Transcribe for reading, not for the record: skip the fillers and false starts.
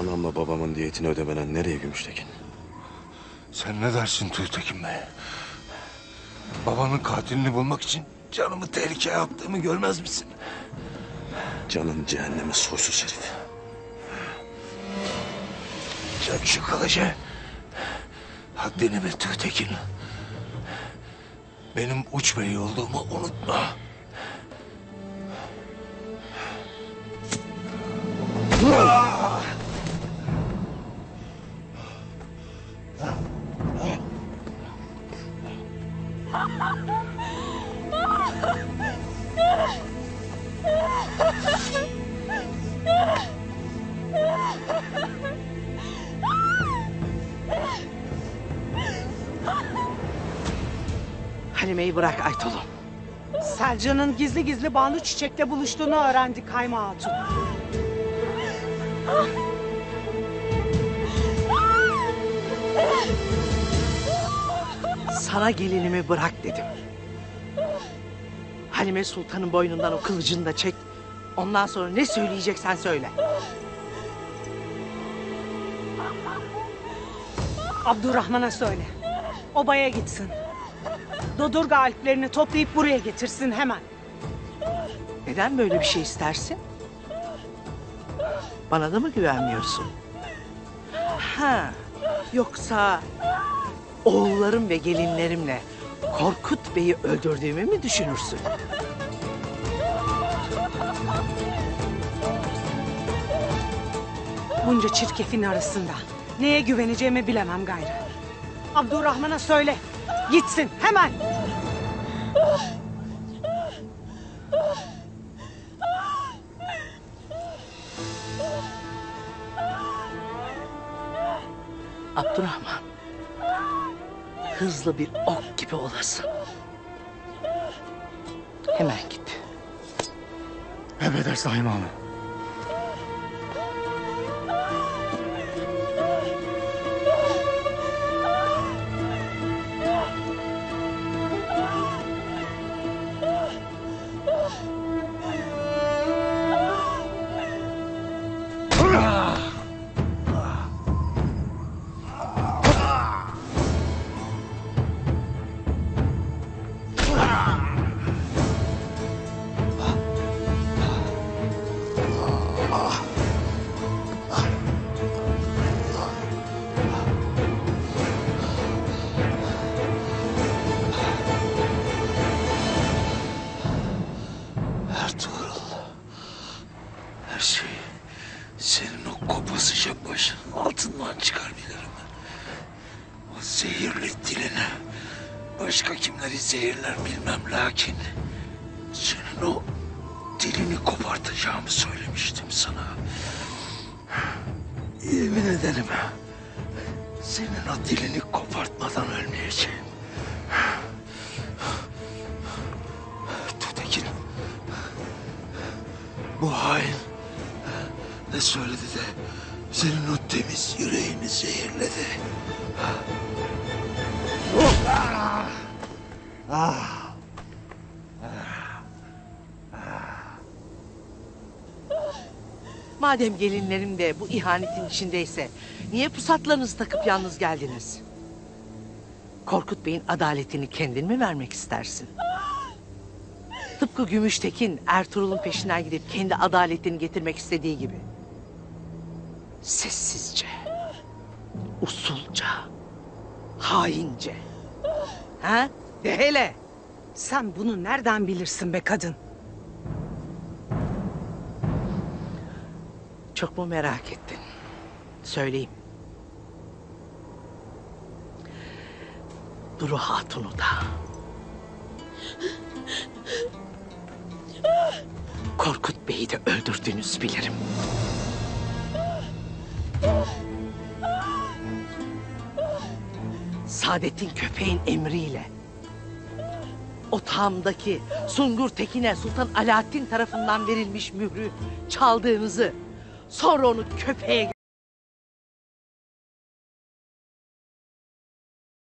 Anamla babamın diyetini ödemeden nereye Gümüştekin? Sen ne dersin Tuğtekin Bey? Babanın katilini bulmak için canımı tehlikeye attığımı görmez misin? Canın cehenneme soysuz herif. Çek şu kılıcı. Haddini bil Tuğtekin. Benim uç bey olduğumu unutma. Halime'yi bırak Aytol'um. Selcan'ın gizli gizli Banu Çiçek'le buluştuğunu öğrendik Hayma Hatun. Sana gelinimi bırak dedim. Halime Sultan'ın boynundan o kılıcını da çek. Ondan sonra ne söyleyeceksen söyle. Abdurrahman'a söyle. Obaya gitsin. Dodurga alplerini toplayıp buraya getirsin hemen. Neden böyle bir şey istersin? Bana da mı güvenmiyorsun? Ha, yoksa oğullarım ve gelinlerimle Korkut Bey'i öldürdüğümü mü düşünürsün? Bunca çirkefin arasında neye güveneceğimi bilemem gayrı. Abdurrahman'a söyle. Gitsin hemen. Abdurrahman, hızlı bir ok gibi olasın. Hemen git. Emredersin Hayma Hanım. Ertuğrul, her şeyi senin o kopasıca başının altından çıkarabilirim. O zehirli dilini başka kimleri zehirler bilmem, lakin senin o dilini kopartacağımı söylemiştim sana. Yemin ederim senin o dilini kopartmadan ölmeyeceğim. Tuğtekin, bu hain ne söyledi de senin o temiz yüreğini zehirledi. Madem gelinlerim de bu ihanetin içindeyse niye pusatlarınızı takıp yalnız geldiniz? Korkut Bey'in adaletini kendin mi vermek istersin? Tıpkı Gümüştekin Ertuğrul'un peşinden gidip kendi adaletini getirmek istediği gibi. Sessizce, usulca, haince. Ha? De hele. Sen bunu nereden bilirsin be kadın? Çok mu merak ettin? Söyleyeyim. Duru Hatun'u da Korkut Bey'i de öldürdüğünüzü bilirim. Saadettin Köpeğin emriyle otağımdaki Sungur Tekin'e Sultan Alaaddin tarafından verilmiş mührü çaldığınızı, sonra onu köpeğe